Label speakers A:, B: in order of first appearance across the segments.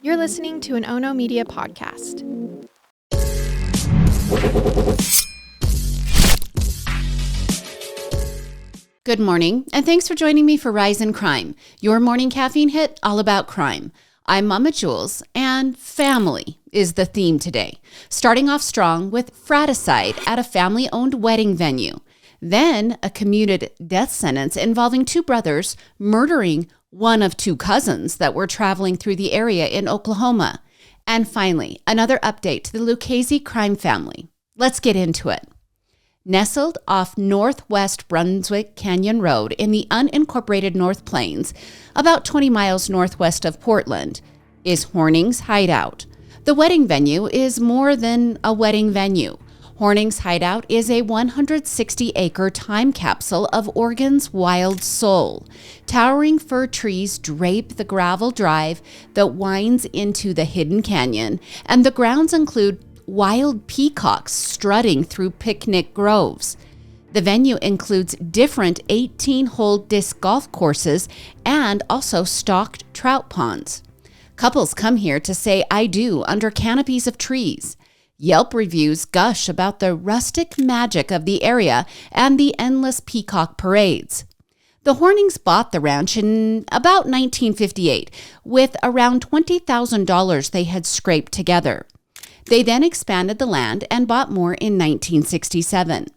A: You're listening to an Ono Media podcast.
B: Good morning, and thanks for joining me for Rise in Crime, your morning caffeine hit all about crime. I'm Mama Jules, and family is the theme today, starting off strong with fratricide at a family-owned wedding venue. Then a commuted death sentence involving two brothers murdering one of two cousins that were traveling through the area in Oklahoma. And finally, another update to the Lucchese crime family. Let's get into it. Nestled off Northwest Brunswick Canyon Road in the unincorporated North Plains, about 20 miles northwest of Portland, is Horning's Hideout. The wedding venue is more than a wedding venue. Horning's Hideout is a 160-acre time capsule of Oregon's wild soul. Towering fir trees drape the gravel drive that winds into the hidden canyon, and the grounds include wild peacocks strutting through picnic groves. The venue includes different 18-hole disc golf courses and also stocked trout ponds. Couples come here to say I do under canopies of trees. Yelp reviews gush about the rustic magic of the area and the endless peacock parades. The Hornings bought the ranch in about 1958 with around $20,000 they had scraped together. They then expanded the land and bought more in 1967.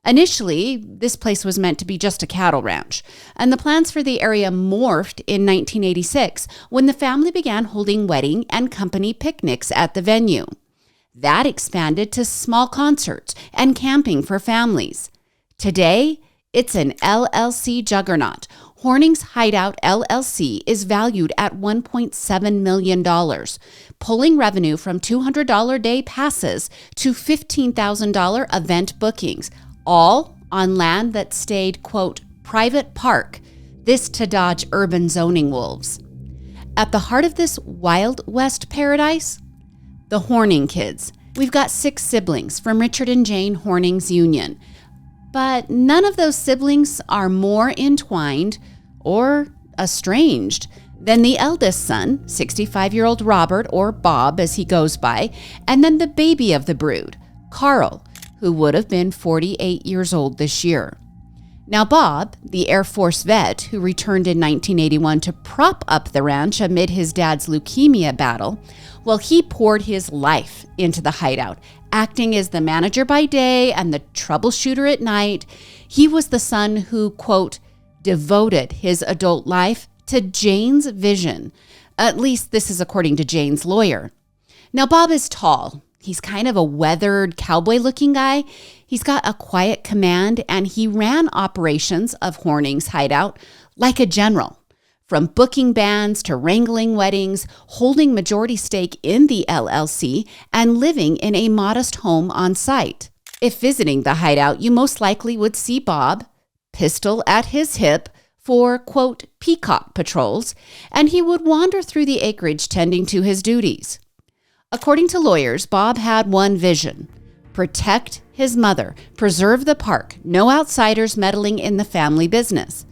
B: Initially, this place was meant to be just a cattle ranch, and the plans for the area morphed in 1986 when the family began holding wedding and company picnics at the venue. That expanded to small concerts and camping for families. Today, it's an LLC juggernaut. Horning's Hideout LLC is valued at $1.7 million, pulling revenue from $200 day passes to $15,000 event bookings, all on land that stayed, quote, private park, this to dodge urban zoning wolves. At the heart of this Wild West paradise, the Horning kids. We've got 6 siblings from Richard and Jane Horning's union. But none of those siblings are more entwined or estranged than the eldest son, 65-year-old Robert, or Bob as he goes by, and then the baby of the brood, Carl, who would have been 48 years old this year. Now Bob, the Air Force vet who returned in 1981 to prop up the ranch amid his dad's leukemia battle, well, he poured his life into the hideout, acting as the manager by day and the troubleshooter at night. He was the son who, quote, devoted his adult life to Jane's vision. At least this is according to Jane's lawyer. Now, Bob is tall. He's kind of a weathered cowboy-looking guy. He's got a quiet command, and he ran operations of Horning's Hideout like a general. From booking bands to wrangling weddings, holding majority stake in the LLC, and living in a modest home on site. If visiting the hideout, you most likely would see Bob, pistol at his hip, for, quote, peacock patrols, and he would wander through the acreage tending to his duties. According to lawyers, Bob had one vision: protect his mother, preserve the park, no outsiders meddling in the family business.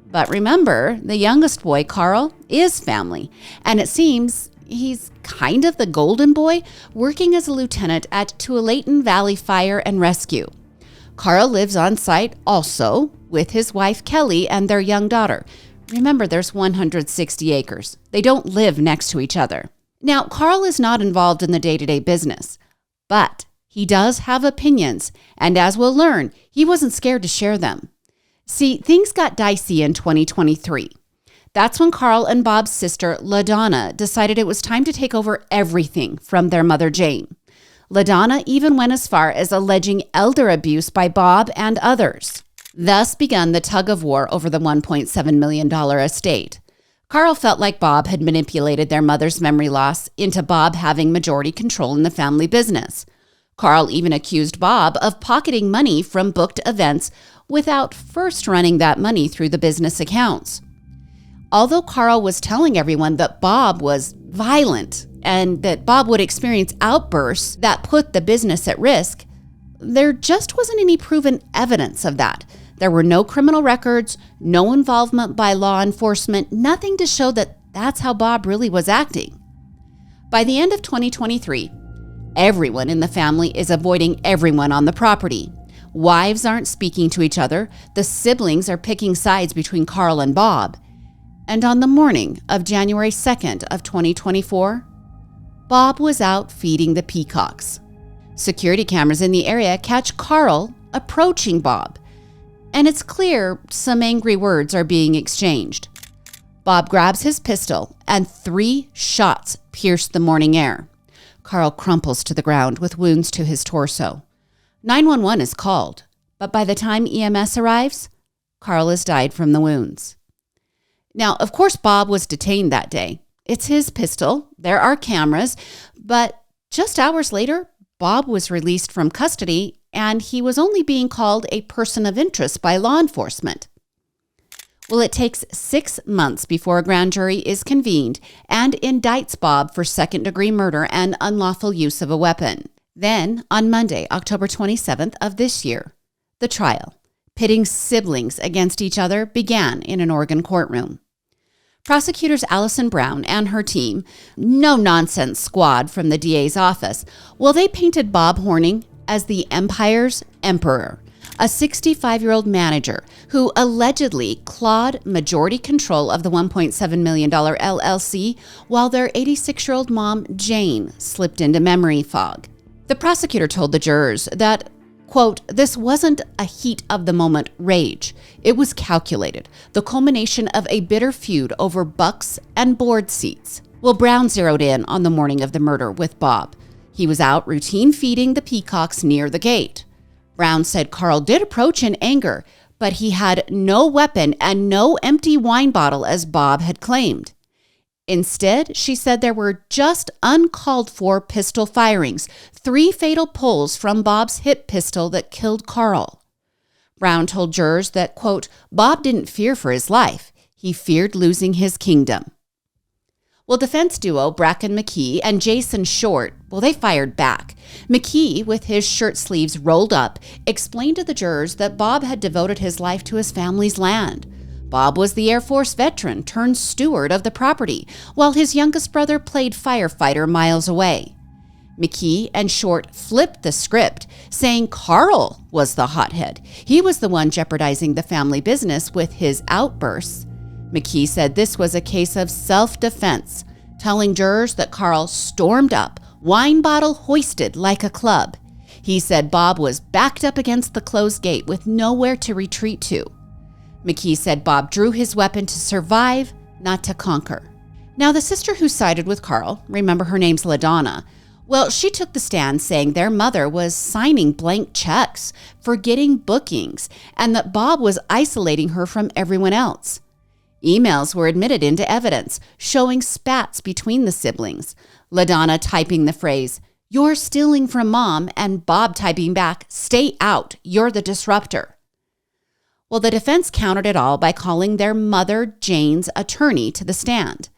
B: But remember, the youngest boy, Carl, is family, and it seems he's kind of the golden boy, working as a lieutenant at Tualatin Valley Fire and Rescue. Carl lives on site also with his wife, Kelly, and their young daughter. Remember, there's 160 acres. They don't live next to each other. Now, Carl is not involved in the day-to-day business, but he does have opinions, and as we'll learn, he wasn't scared to share them. See, things got dicey in 2023. That's when Carl and Bob's sister, LaDonna, decided it was time to take over everything from their mother, Jane. LaDonna even went as far as alleging elder abuse by Bob and others. Thus begun the tug-of-war over the $1.7 million estate. Carl felt like Bob had manipulated their mother's memory loss into Bob having majority control in the family business. Carl even accused Bob of pocketing money from booked events without first running that money through the business accounts. Although Carl was telling everyone that Bob was violent and that Bob would experience outbursts that put the business at risk, there just wasn't any proven evidence of that. There were no criminal records, no involvement by law enforcement, nothing to show that that's how Bob really was acting. By the end of 2023, everyone in the family is avoiding everyone on the property. Wives aren't speaking to each other. The siblings are picking sides between Carl and Bob. And on the morning of January 2nd of 2024, Bob was out feeding the peacocks. Security cameras in the area catch Carl approaching Bob, and it's clear some angry words are being exchanged. Bob grabs his pistol, and 3 shots pierce the morning air. Carl crumples to the ground with wounds to his torso. 911 is called, but by the time EMS arrives, Carl has died from the wounds. Now, of course, Bob was detained that day. It's his pistol. There are cameras, but just hours later, Bob was released from custody, and he was only being called a person of interest by law enforcement. Well, it takes 6 months before a grand jury is convened and indicts Bob for second-degree murder and unlawful use of a weapon. Then, on Monday, October 27th of this year, the trial, pitting siblings against each other, began in an Oregon courtroom. Prosecutors Allison Brown and her team, no-nonsense squad from the DA's office, well, they painted Bob Horning as the Empire's emperor, a 65-year-old manager who allegedly clawed majority control of the $1.7 million LLC while their 86-year-old mom, Jane, slipped into memory fog. The prosecutor told the jurors that, quote, this wasn't a heat-of-the-moment rage. It was calculated, the culmination of a bitter feud over bucks and board seats. Well, Brown zeroed in on the morning of the murder with Bob. He was out routine feeding the peacocks near the gate. Brown said Carl did approach in anger, but he had no weapon and no empty wine bottle as Bob had claimed. Instead, she said there were just uncalled for pistol firings, 3 fatal pulls from Bob's hip pistol that killed Carl. Brown told jurors that, quote, Bob didn't fear for his life. He feared losing his kingdom. Well, defense duo Bracken McKee and Jason Short, well, they fired back. McKee, with his shirt sleeves rolled up, explained to the jurors that Bob had devoted his life to his family's land. Bob was the Air Force veteran turned steward of the property, while his youngest brother played firefighter miles away. McKee and Short flipped the script, saying Carl was the hothead. He was the one jeopardizing the family business with his outbursts. McKee said this was a case of self-defense, telling jurors that Carl stormed up, wine bottle hoisted like a club. He said Bob was backed up against the closed gate with nowhere to retreat to. McKee said Bob drew his weapon to survive, not to conquer. Now, the sister who sided with Carl, remember her name's LaDonna, well, she took the stand saying their mother was signing blank checks, forgetting bookings, and that Bob was isolating her from everyone else. Emails were admitted into evidence, showing spats between the siblings. LaDonna typing the phrase, "You're stealing from Mom," and Bob typing back, "Stay out, you're the disruptor." Well, the defense countered it all by calling their mother, Jane's attorney, to the stand.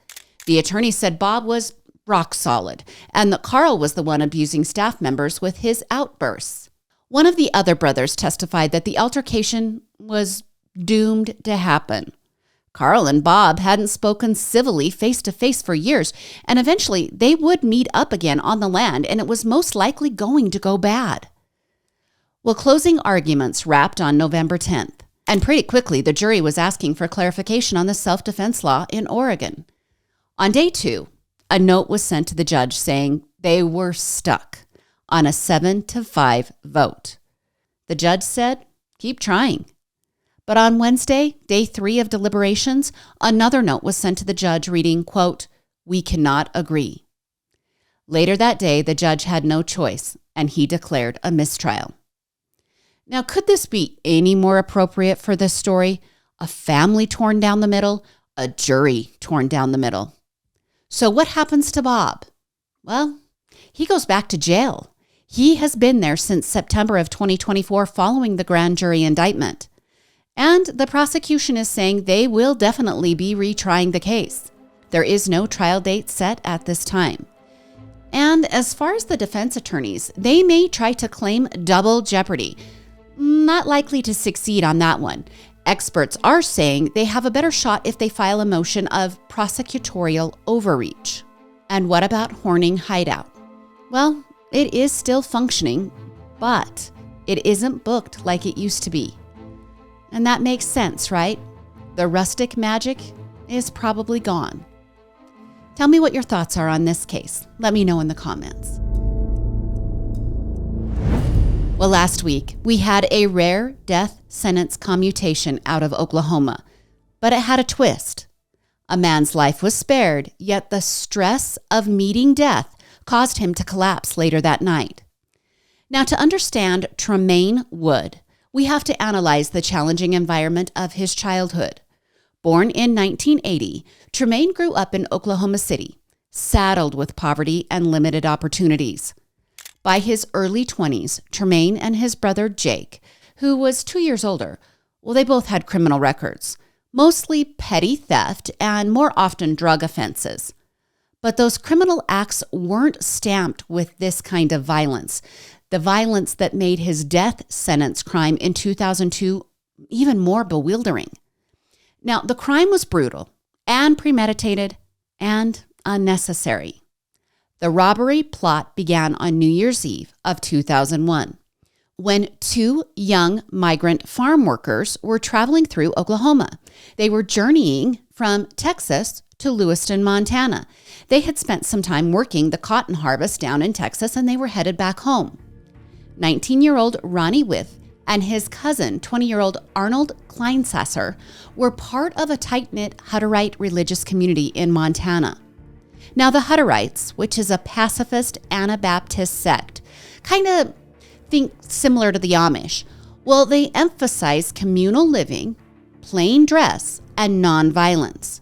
B: The attorney said Bob was rock solid and that Carl was the one abusing staff members with his outbursts. One of the other brothers testified that the altercation was doomed to happen. Carl and Bob hadn't spoken civilly face-to-face for years, and eventually they would meet up again on the land, and it was most likely going to go bad. Well, closing arguments wrapped on November 10th, and pretty quickly the jury was asking for clarification on the self-defense law in Oregon. On day 2, a note was sent to the judge saying they were stuck on a 7-5 vote. The judge said, keep trying. But on Wednesday, day 3 of deliberations, another note was sent to the judge reading, quote, "We cannot agree." Later that day, the judge had no choice, and he declared a mistrial. Now, could this be any more appropriate for this story? A family torn down the middle, a jury torn down the middle. So what happens to Bob? Well, he goes back to jail. He has been there since September of 2024 following the grand jury indictment. And the prosecution is saying they will definitely be retrying the case. There is no trial date set at this time. And as far as the defense attorneys, they may try to claim double jeopardy. Not likely to succeed on that one. Experts are saying they have a better shot if they file a motion of prosecutorial overreach. And what about Horning Hideout? Well, it is still functioning, but it isn't booked like it used to be. And that makes sense, right? The rustic magic is probably gone. Tell me what your thoughts are on this case. Let me know in the comments. Well, last week, we had a rare death sentence commutation out of Oklahoma, but it had a twist. A man's life was spared, yet the stress of meeting death caused him to collapse later that night. Now, to understand Tremaine Wood, we have to analyze the challenging environment of his childhood. Born in 1980, Tremaine grew up in Oklahoma City, saddled with poverty and limited opportunities. By his early 20s, Tremaine and his brother Jake, who was 2 years older, they both had criminal records, mostly petty theft and more often drug offenses. But those criminal acts weren't stamped with this kind of violence, the violence that made his death sentence crime in 2002 even more bewildering. Now, the crime was brutal and premeditated and unnecessary. The robbery plot began on New Year's Eve of 2001, when two young migrant farm workers were traveling through Oklahoma. They were journeying from Texas to Lewiston, Montana. They had spent some time working the cotton harvest down in Texas, and they were headed back home. 19-year-old Ronnie With and his cousin, 20-year-old Arnold Kleinsasser, were part of a tight-knit Hutterite religious community in Montana. Now, the Hutterites, which is a pacifist Anabaptist sect, kind of think similar to the Amish. Well, they emphasize communal living, plain dress, and nonviolence.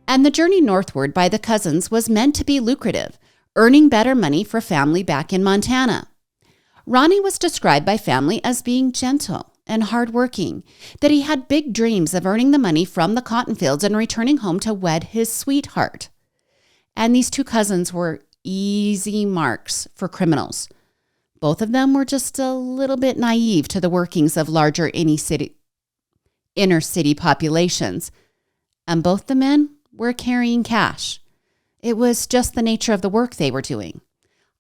B: And the journey northward by the cousins was meant to be lucrative, earning better money for family back in Montana. Ronnie was described by family as being gentle and hardworking, that he had big dreams of earning the money from the cotton fields and returning home to wed his sweetheart. And these two cousins were easy marks for criminals. Both of them were just a little bit naive to the workings of larger inner city populations. And both the men were carrying cash. It was just the nature of the work they were doing.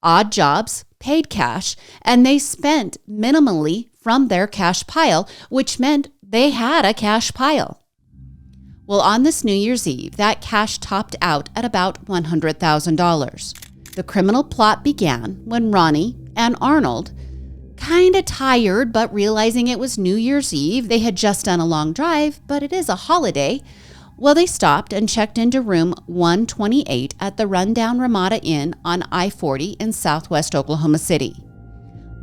B: Odd jobs, paid cash, and they spent minimally from their cash pile, which meant they had a cash pile. Well, on this New Year's Eve, that cash topped out at about $100,000. The criminal plot began when Ronnie and Arnold, kind of tired but realizing it was New Year's Eve, they had just done a long drive, but it is a holiday, well, they stopped and checked into room 128 at the rundown Ramada Inn on I-40 in southwest Oklahoma City.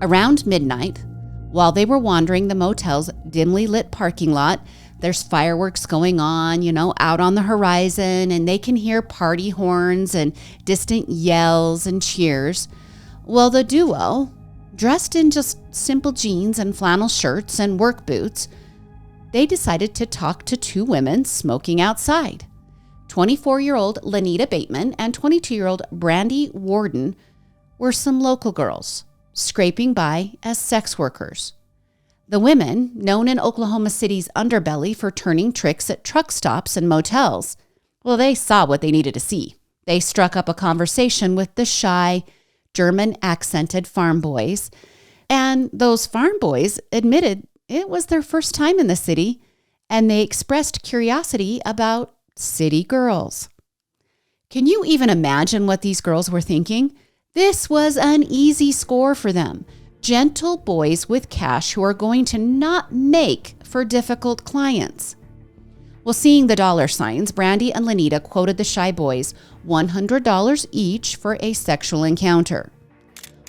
B: Around midnight, while they were wandering the motel's dimly lit parking lot, there's fireworks going on, out on the horizon, and they can hear party horns and distant yells and cheers. Well, the duo, dressed in just simple jeans and flannel shirts and work boots, they decided to talk to two women smoking outside. 24-year-old Lenita Bateman and 22-year-old Brandy Warden were some local girls, scraping by as sex workers. The women, known in Oklahoma City's underbelly for turning tricks at truck stops and motels, well, they saw what they needed to see. They struck up a conversation with the shy, German-accented farm boys, and those farm boys admitted it was their first time in the city, and they expressed curiosity about city girls. Can you even imagine what these girls were thinking? This was an easy score for them. Gentle boys with cash who are going to not make for difficult clients. Well, seeing the dollar signs, Brandy and Lenita quoted the shy boys $100 each for a sexual encounter.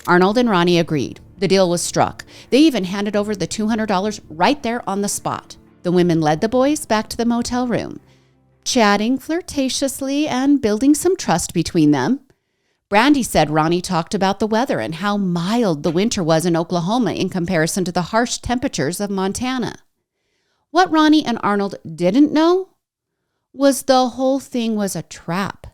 B: Arnold and Ronnie agreed. The deal was struck. They even handed over the $200 right there on the spot. The women led the boys back to the motel room, chatting flirtatiously and building some trust between them. Brandy said Ronnie talked about the weather and how mild the winter was in Oklahoma in comparison to the harsh temperatures of Montana. What Ronnie and Arnold didn't know was the whole thing was a trap.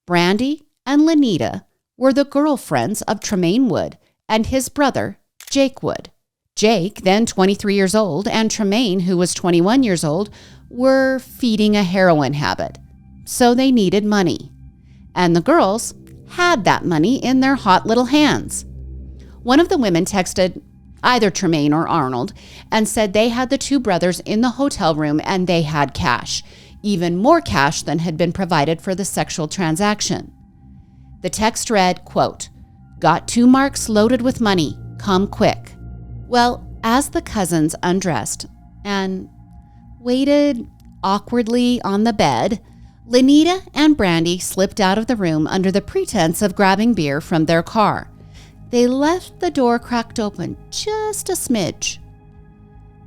B: Brandy and Lenita were the girlfriends of Tremaine Wood and his brother, Jake Wood. Jake, then 23 years old, and Tremaine, who was 21 years old, were feeding a heroin habit. So they needed money. and the girls had that money in their hot little hands. One of the women texted either Tremaine or Arnold and said they had the two brothers in the hotel room and they had cash, even more cash than had been provided for the sexual transaction. The text read, quote, "Got 2 marks loaded with money. Come quick." Well, as the cousins undressed and waited awkwardly on the bed, Lenita and Brandy slipped out of the room under the pretense of grabbing beer from their car. They left the door cracked open just a smidge.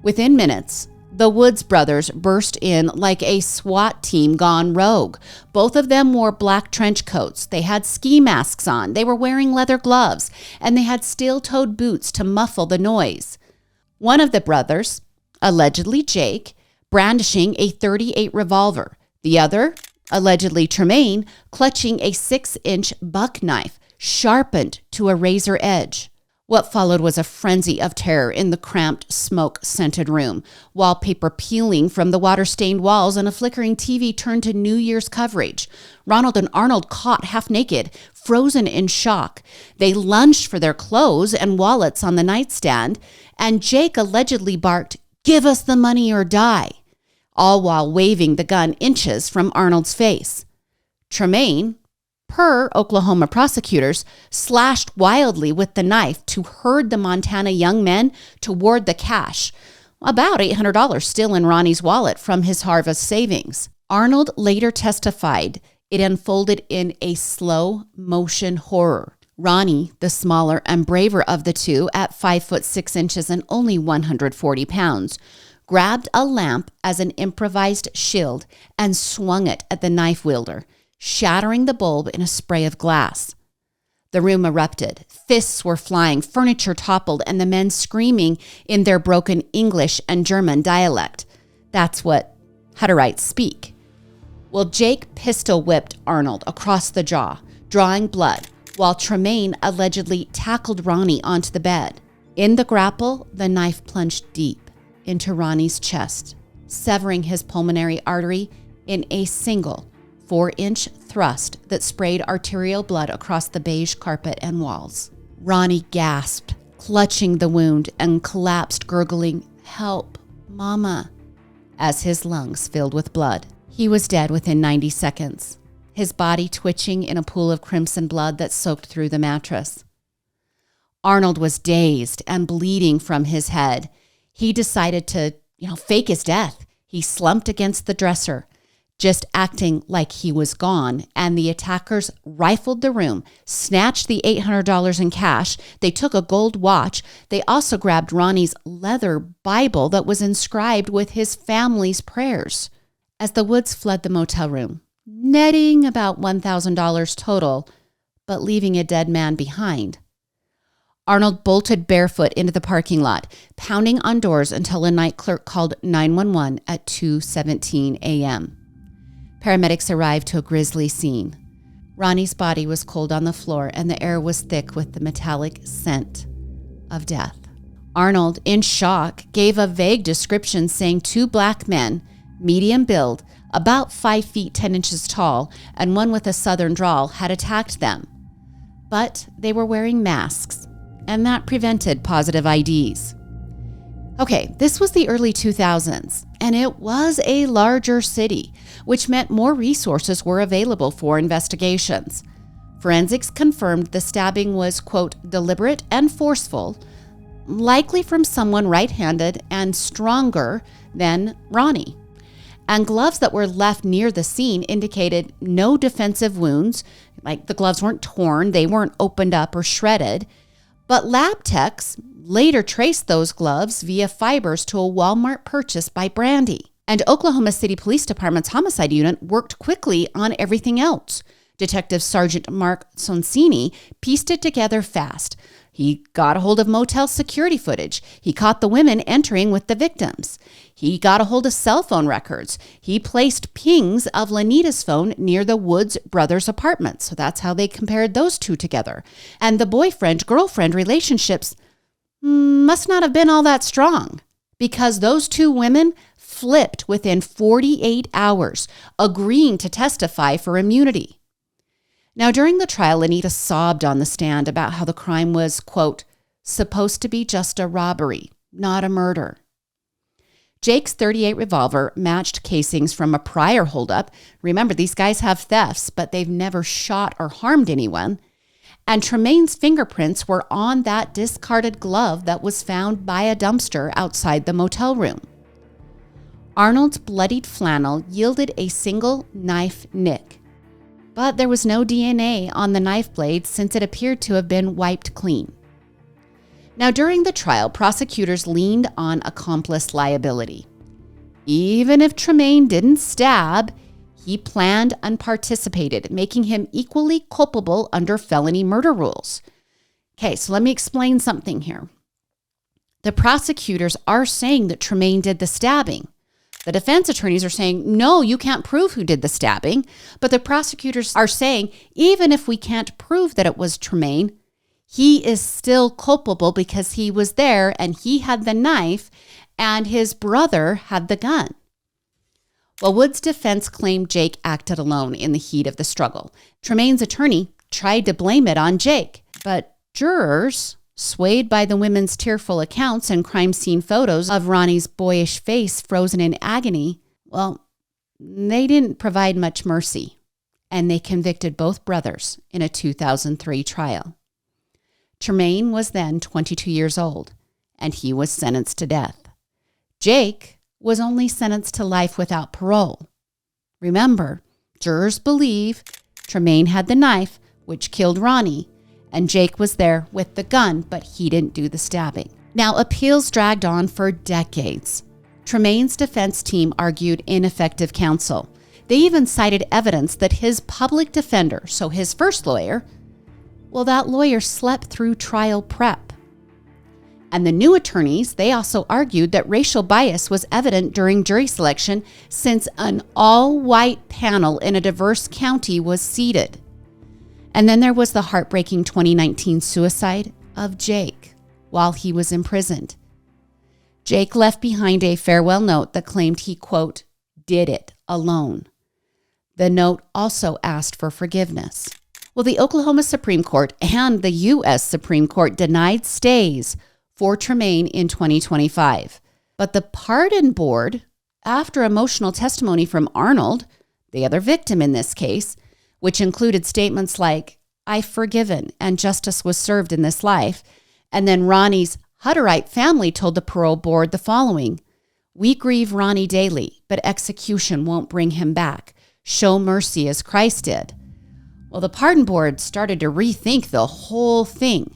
B: Within minutes, the Woods brothers burst in like a SWAT team gone rogue. Both of them wore black trench coats. They had ski masks on. They were wearing leather gloves, and they had steel-toed boots to muffle the noise. One of the brothers, allegedly Jake, brandishing a .38 revolver. The other, allegedly Tremaine, clutching a 6-inch buck knife, sharpened to a razor edge. What followed was a frenzy of terror in the cramped, smoke-scented room. Wallpaper peeling from the water-stained walls and a flickering TV turned to New Year's coverage. Ronald and Arnold caught half naked, frozen in shock. They lunged for their clothes and wallets on the nightstand, and Jake allegedly barked, "Give us the money or die," all while waving the gun inches from Arnold's face. Tremaine, per Oklahoma prosecutors, slashed wildly with the knife to herd the Montana young men toward the cash, about $800 still in Ronnie's wallet from his harvest savings. Arnold later testified it unfolded in a slow motion horror. Ronnie, the smaller and braver of the two, at 5 foot 6 inches and only 140 pounds, grabbed a lamp as an improvised shield and swung it at the knife wielder, shattering the bulb in a spray of glass. The room erupted. Fists were flying, furniture toppled, and the men screaming in their broken English and German dialect. That's what Hutterites speak. Well, Jake pistol whipped Arnold across the jaw, drawing blood, while Tremaine allegedly tackled Ronnie onto the bed. In the grapple, the knife plunged deep into Ronnie's chest, severing his pulmonary artery in a single 4-inch thrust that sprayed arterial blood across the beige carpet and walls. Ronnie gasped, clutching the wound, and collapsed, gurgling, "Help, Mama," as his lungs filled with blood. He was dead within 90 seconds, his body twitching in a pool of crimson blood that soaked through the mattress. Arnold was dazed and bleeding from his head. He decided to, fake his death. He slumped against the dresser, just acting like he was gone, and the attackers rifled the room, snatched the $800 in cash. They took a gold watch. They also grabbed Ronnie's leather Bible that was inscribed with his family's prayers. As the Woods fled the motel room, netting about $1,000 total, but leaving a dead man behind, Arnold bolted barefoot into the parking lot, pounding on doors until a night clerk called 911 at 2:17 a.m. Paramedics arrived to a grisly scene. Ronnie's body was cold on the floor, and the air was thick with the metallic scent of death. Arnold, in shock, gave a vague description saying 2 black men, medium build, about 5 feet 10 inches tall, and one with a southern drawl, had attacked them. But they were wearing masks, and that prevented positive IDs. Okay, this was the early 2000s, and it was a larger city, which meant more resources were available for investigations. Forensics confirmed the stabbing was, quote, deliberate and forceful, likely from someone right-handed and stronger than Ronnie. And gloves that were left near the scene indicated no defensive wounds, like the gloves weren't torn, they weren't opened up or shredded. But lab techs later traced those gloves via fibers to a Walmart purchase by Brandy. And Oklahoma City Police Department's homicide unit worked quickly on everything else. Detective Sergeant Mark Sonsini pieced it together fast. He got a hold of motel security footage. He caught the women entering with the victims. He got a hold of cell phone records. He placed pings of Lenita's phone near the Woods brothers' apartment. So that's how they compared those two together. And the boyfriend-girlfriend relationships must not have been all that strong, because those 2 women flipped within 48 hours, agreeing to testify for immunity. Now, during the trial, Anita sobbed on the stand about how the crime was, quote, supposed to be just a robbery, not a murder. Jake's .38 revolver matched casings from a prior holdup. Remember, these guys have thefts, but they've never shot or harmed anyone. And Tremaine's fingerprints were on that discarded glove that was found by a dumpster outside the motel room. Arnold's bloodied flannel yielded a single knife nick, but there was no DNA on the knife blade since it appeared to have been wiped clean. Now, during the trial, prosecutors leaned on accomplice liability. Even if Tremaine didn't stab, he planned and participated, making him equally culpable under felony murder rules. Okay, so let me explain something here. The prosecutors are saying that Tremaine did the stabbing. The defense attorneys are saying, no, you can't prove who did the stabbing. But the prosecutors are saying, even if we can't prove that it was Tremaine, he is still culpable because he was there and he had the knife and his brother had the gun. Well, Wood's defense claimed Jake acted alone in the heat of the struggle. Tremaine's attorney tried to blame it on Jake, but jurors, swayed by the women's tearful accounts and crime scene photos of Ronnie's boyish face frozen in agony, well, they didn't provide much mercy, and they convicted both brothers in a 2003 trial. Tremaine was then 22 years old, and he was sentenced to death. Jake was only sentenced to life without parole. Remember, jurors believe Tremaine had the knife, which killed Ronnie, and Jake was there with the gun, but he didn't do the stabbing. Now, appeals dragged on for decades. Tremaine's defense team argued ineffective counsel. They even cited evidence that his public defender, so his first lawyer, well, that lawyer slept through trial prep. And the new attorneys, they also argued that racial bias was evident during jury selection since an all-white panel in a diverse county was seated. And then there was the heartbreaking 2019 suicide of Jake while he was imprisoned. Jake left behind a farewell note that claimed he, quote, did it alone. The note also asked for forgiveness. Well, the Oklahoma Supreme Court and the U.S. Supreme Court denied stays for Tremaine in 2025. But the pardon board, after emotional testimony from Arnold, the other victim in this case, which included statements like, I've forgiven and justice was served in this life, and then Ronnie's Hutterite family told the parole board the following, we grieve Ronnie daily, but execution won't bring him back. Show mercy as Christ did. Well, the pardon board started to rethink the whole thing,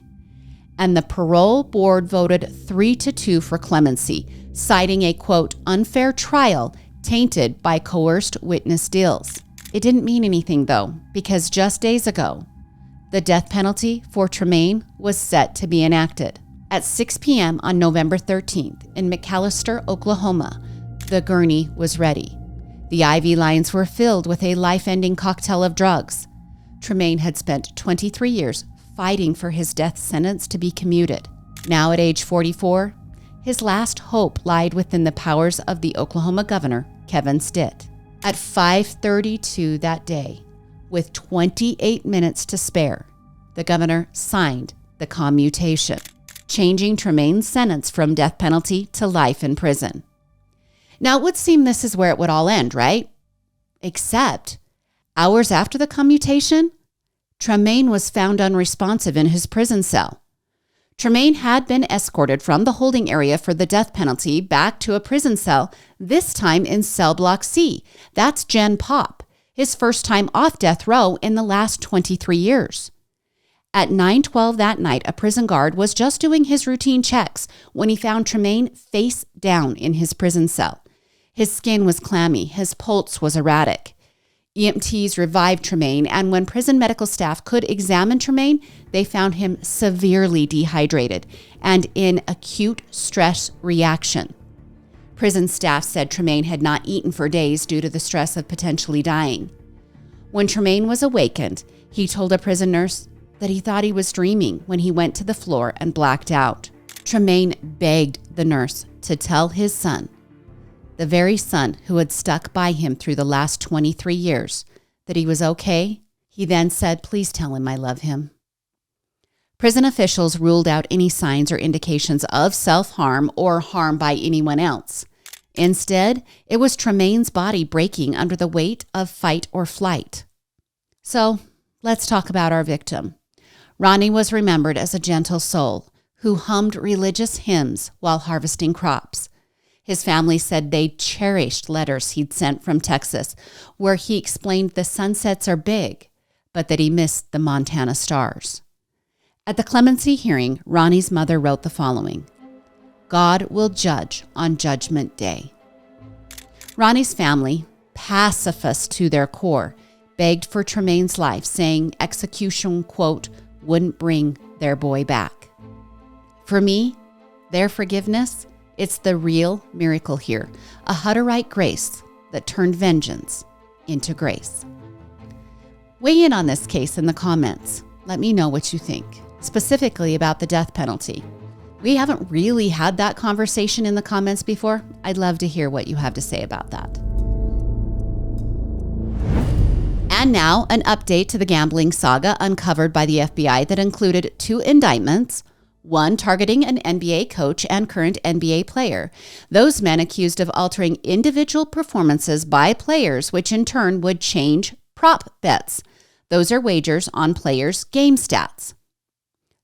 B: and the parole board voted 3-2 for clemency, citing a, quote, unfair trial tainted by coerced witness deals. It didn't mean anything, though, because just days ago, the death penalty for Tremaine was set to be enacted. At 6 p.m. on November 13th in McAllister, Oklahoma, the gurney was ready. The IV lines were filled with a life-ending cocktail of drugs. Tremaine had spent 23 years fighting for his death sentence to be commuted. Now at age 44, his last hope lied within the powers of the Oklahoma governor, Kevin Stitt. At 5:32 that day, with 28 minutes to spare, the governor signed the commutation, changing Tremaine's sentence from death penalty to life in prison. Now, it would seem this is where it would all end, right? Except, hours after the commutation, Tremaine was found unresponsive in his prison cell. Tremaine had been escorted from the holding area for the death penalty back to a prison cell, this time in cell block C. That's Gen Pop, his first time off death row in the last 23 years. At 9:12 that night, a prison guard was just doing his routine checks when he found Tremaine face down in his prison cell. His skin was clammy, his pulse was erratic. EMTs revived Tremaine, and when prison medical staff could examine Tremaine, they found him severely dehydrated and in acute stress reaction. Prison staff said Tremaine had not eaten for days due to the stress of potentially dying. When Tremaine was awakened, he told a prison nurse that he thought he was dreaming when he went to the floor and blacked out. Tremaine begged the nurse to tell his son, the very son who had stuck by him through the last 23 years, that he was okay, He then said, "Please tell him I love him." Prison officials ruled out any signs or indications of self-harm or harm by anyone else. Instead, it was Tremaine's body breaking under the weight of fight or flight. So, let's talk about our victim. Ronnie was remembered as a gentle soul who hummed religious hymns while harvesting crops. His family said they cherished letters he'd sent from Texas, where he explained the sunsets are big, but that he missed the Montana stars. At the clemency hearing, Ronnie's mother wrote the following: "God will judge on Judgment Day." Ronnie's family, pacifists to their core, begged for Tremaine's life, saying execution, quote, wouldn't bring their boy back. For me, their forgiveness, it's the real miracle here, a Hutterite grace that turned vengeance into grace. Weigh in on this case in the comments. Let me know what you think, specifically about the death penalty. We haven't really had that conversation in the comments before. I'd love to hear what you have to say about that. And now, an update to the gambling saga uncovered by the FBI that included 2 indictments, one targeting an NBA coach and current NBA player. Those men accused of altering individual performances by players, which in turn would change prop bets. Those are wagers on players' game stats.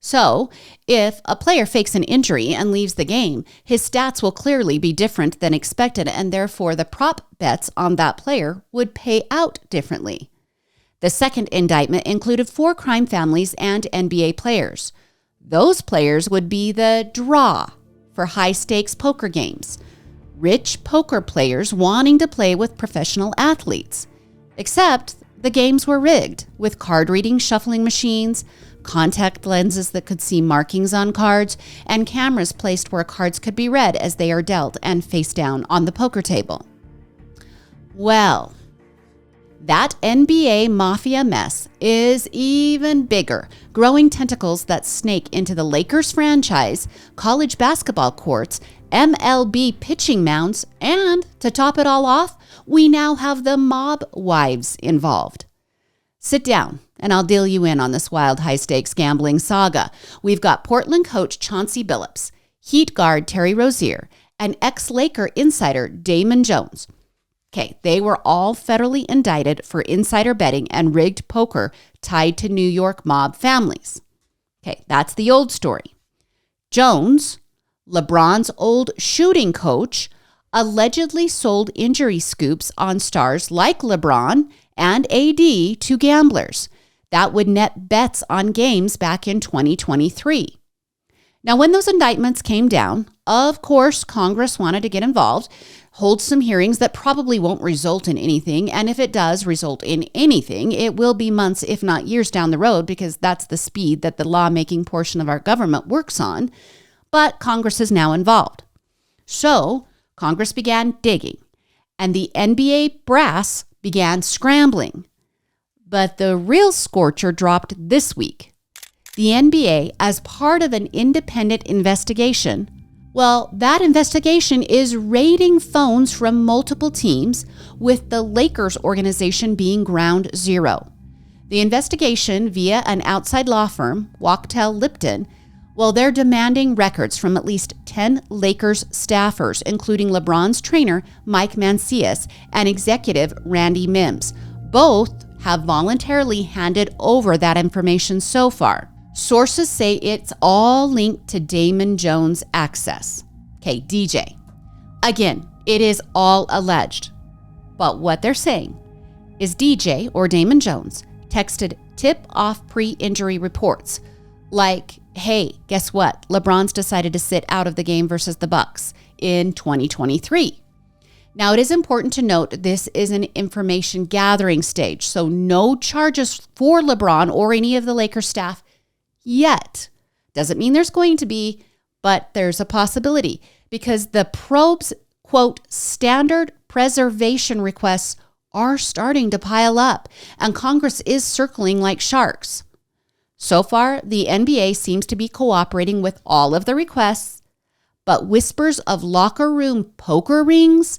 B: So, if a player fakes an injury and leaves the game, his stats will clearly be different than expected, and therefore the prop bets on that player would pay out differently. The second indictment included 4 crime families and NBA players. Those players would be the draw for high-stakes poker games. Rich poker players wanting to play with professional athletes. Except the games were rigged with card-reading shuffling machines, contact lenses that could see markings on cards, and cameras placed where cards could be read as they are dealt and face down on the poker table. Well, that NBA mafia mess is even bigger, growing tentacles that snake into the Lakers franchise, college basketball courts, MLB pitching mounds, and to top it all off, we now have the mob wives involved. Sit down, and I'll deal you in on this wild high-stakes gambling saga. We've got Portland coach Chauncey Billups, Heat guard Terry Rozier, and ex-Laker insider Damon Jones. Okay, they were all federally indicted for insider betting and rigged poker tied to New York mob families. Okay, that's the old story. Jones, LeBron's old shooting coach, allegedly sold injury scoops on stars like LeBron and AD to gamblers. That would net bets on games back in 2023. Now, when those indictments came down, of course, Congress wanted to get involved, hold some hearings that probably won't result in anything. And if it does result in anything, it will be months, if not years down the road, because that's the speed that the lawmaking portion of our government works on. But Congress is now involved. So Congress began digging, and the NBA brass began scrambling. But the real scorcher dropped this week. The NBA, as part of an independent investigation, well, that investigation is raiding phones from multiple teams, with the Lakers organization being ground zero. The investigation, via an outside law firm, Wachtell Lipton, well, they're demanding records from at least 10 Lakers staffers, including LeBron's trainer, Mike Mancias, and executive Randy Mims. Both have voluntarily handed over that information so far. Sources say it's all linked to Damon Jones' access. Okay, DJ. Again, it is all alleged. But what they're saying is DJ, or Damon Jones, texted tip-off pre-injury reports like, hey, guess what? LeBron's decided to sit out of the game versus the Bucks in 2023. Now, it is important to note this is an information gathering stage, so no charges for LeBron or any of the Lakers staff yet. Doesn't mean there's going to be, but there's a possibility, because the probe's, quote, standard preservation requests are starting to pile up, and Congress is circling like sharks. So far, the NBA seems to be cooperating with all of the requests, but whispers of locker room poker rings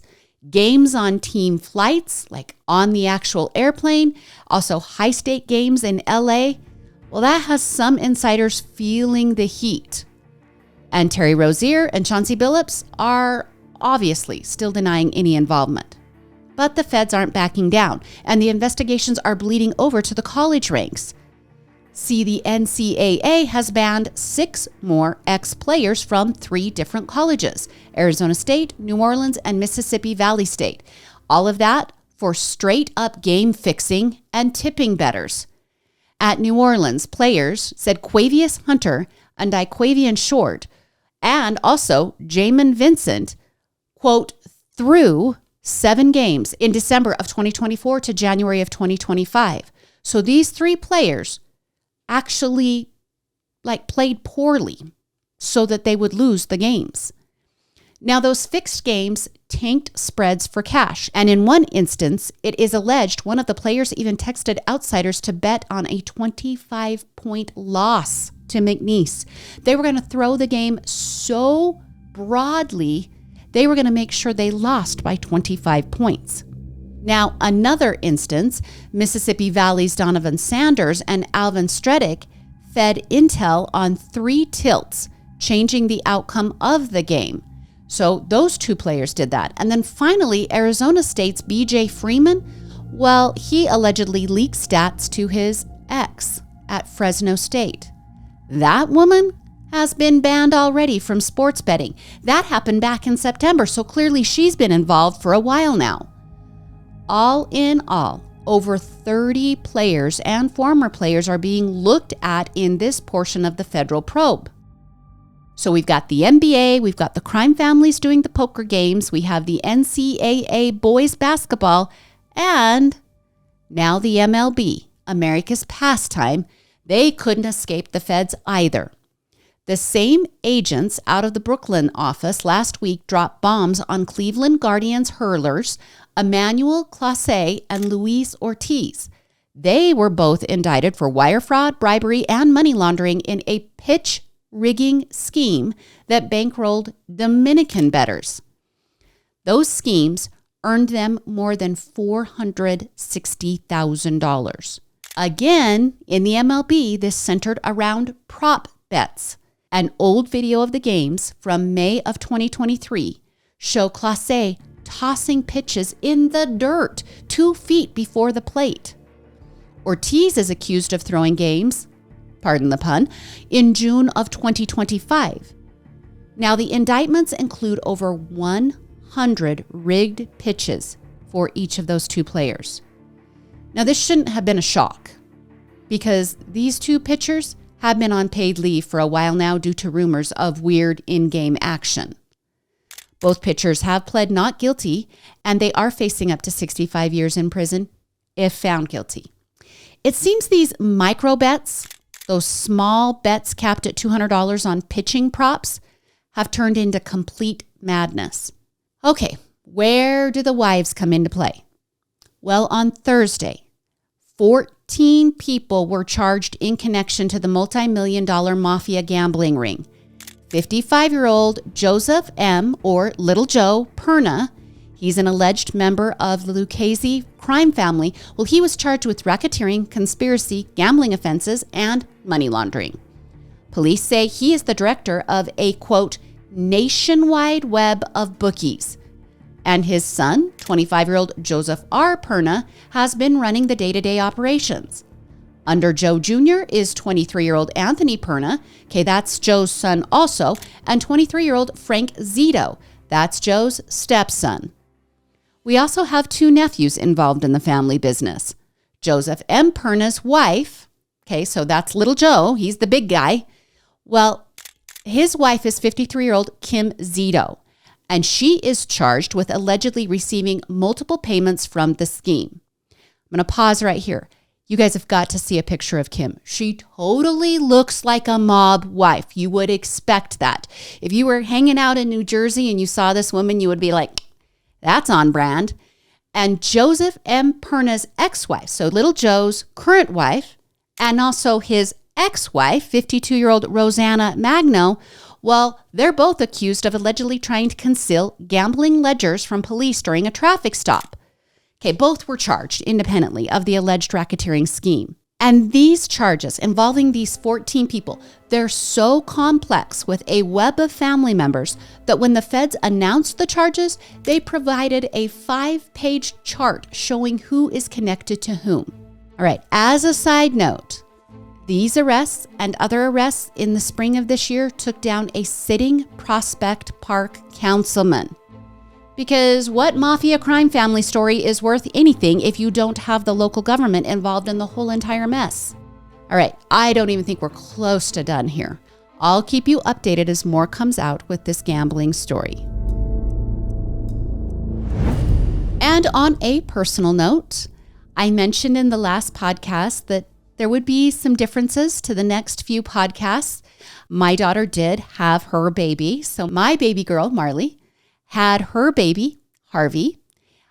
B: games on team flights, like on the actual airplane, also high-stake games in LA. Well, that has some insiders feeling the heat. And Terry Rozier and Chauncey Billups are obviously still denying any involvement. But the feds aren't backing down, and the investigations are bleeding over to the college ranks. See, the NCAA has banned 6 more ex-players from 3 different colleges: Arizona State, New Orleans, and Mississippi Valley State. All of that for straight-up game fixing and tipping bettors. At New Orleans, players said Quavius Hunter and Iquavian Short, and also Jamin Vincent, quote, threw 7 games in December of 2024 to January of 2025. So these 3 players actually played poorly so that they would lose the games. Now, those fixed games tanked spreads for cash. And in one instance, it is alleged one of the players even texted outsiders to bet on a 25-point loss to McNeese. They were going to throw the game so broadly, they were going to make sure they lost by 25 points. Now, another instance, Mississippi Valley's Donovan Sanders and Alvin Stredick fed intel on 3 tilts, changing the outcome of the game. So those 2 players did that. And then finally, Arizona State's BJ Freeman, well, he allegedly leaked stats to his ex at Fresno State. That woman has been banned already from sports betting. That happened back in September, so clearly she's been involved for a while now. All in all, over 30 players and former players are being looked at in this portion of the federal probe. So we've got the NBA, we've got the crime families doing the poker games, we have the NCAA boys basketball, and now the MLB, America's pastime. They couldn't escape the feds either. The same agents out of the Brooklyn office last week dropped bombs on Cleveland Guardians hurlers Emmanuel Clase and Luis Ortiz. They were both indicted for wire fraud, bribery, and money laundering in a pitch rigging scheme that bankrolled Dominican bettors. Those schemes earned them more than $460,000. Again, in the MLB, this centered around prop bets. An old video of the games from May of 2023 show Clase tossing pitches in the dirt 2 feet before the plate. Ortiz is accused of throwing games, pardon the pun, in June of 2025. Now, the indictments include over 100 rigged pitches for each of those 2 players. Now, this shouldn't have been a shock because these 2 pitchers have been on paid leave for a while now due to rumors of weird in-game action. Both pitchers have pled not guilty, and they are facing up to 65 years in prison if found guilty. It seems these micro bets, those small bets capped at $200 on pitching props, have turned into complete madness. Okay, where do the wives come into play? Well, on Thursday, 14 people were charged in connection to the multi-million-dollar mafia gambling ring. 55-year-old Joseph M., or Little Joe, Perna, he's an alleged member of the Lucchese crime family. Well, he was charged with racketeering, conspiracy, gambling offenses, and money laundering. Police say he is the director of a, quote, nationwide web of bookies. And his son, 25-year-old Joseph R. Perna, has been running the day-to-day operations. Under Joe Jr. is 23-year-old Anthony Perna. Okay, that's Joe's son also. And 23-year-old Frank Zito. That's Joe's stepson. We also have 2 nephews involved in the family business. Joseph M. Perna's wife. Okay, so that's Little Joe. He's the big guy. Well, his wife is 53-year-old Kim Zito. And she is charged with allegedly receiving multiple payments from the scheme. I'm going to pause right here. You guys have got to see a picture of Kim. She totally looks like a mob wife. You would expect that. If you were hanging out in New Jersey and you saw this woman, you would be like, that's on brand. And Joseph M. Perna's ex-wife, so Little Joe's current wife, and also his ex-wife, 52-year-old Rosanna Magno, Well, they're both accused of allegedly trying to conceal gambling ledgers from police during a traffic stop. Okay, both were charged independently of the alleged racketeering scheme. And these charges involving these 14 people, they're so complex with a web of family members that when the feds announced the charges, they provided a 5-page chart showing who is connected to whom. All right, as a side note, these arrests and other arrests in the spring of this year took down a sitting Prospect Park councilman. Because what mafia crime family story is worth anything if you don't have the local government involved in the whole entire mess? All right, I don't even think we're close to done here. I'll keep you updated as more comes out with this gambling story. And on a personal note, I mentioned in the last podcast that there would be some differences to the next few podcasts. My daughter did have her baby. So my baby girl, Marley, had her baby, Harvey,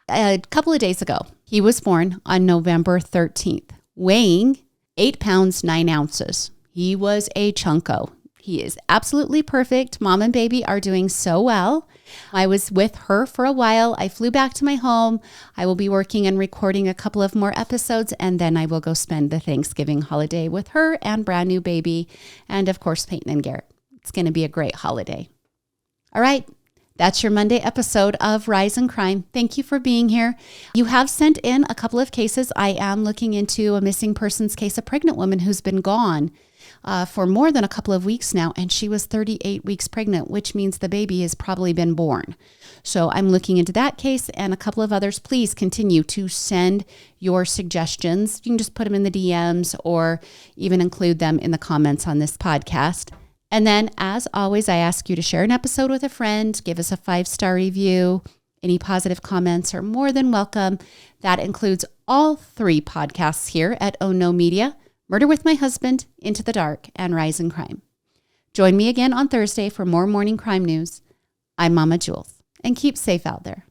B: a couple of days ago. He was born on November 13th, weighing 8 pounds, 9 ounces. He was a chunko. He is absolutely perfect. Mom and baby are doing so well. I was with her for a while. I flew back to my home. I will be working and recording a couple of more episodes, and then I will go spend the Thanksgiving holiday with her and brand new baby, and of course, Peyton and Garrett. It's going to be a great holiday. All right. That's your Monday episode of Rise in Crime. Thank you for being here. You have sent in a couple of cases. I am looking into a missing persons case, a pregnant woman who's been gone for more than a couple of weeks now, and she was 38 weeks pregnant, which means the baby has probably been born. So I'm looking into that case and a couple of others. Please continue to send your suggestions. You can just put them in the DMs or even include them in the comments on this podcast. And then, as always, I ask you to share an episode with a friend, give us a 5-star review. Any positive comments are more than welcome. That includes all 3 podcasts here at Oh No Media, Murder with My Husband, Into the Dark, and Rise in Crime. Join me again on Thursday for more morning crime news. I'm Mama Jules, and keep safe out there.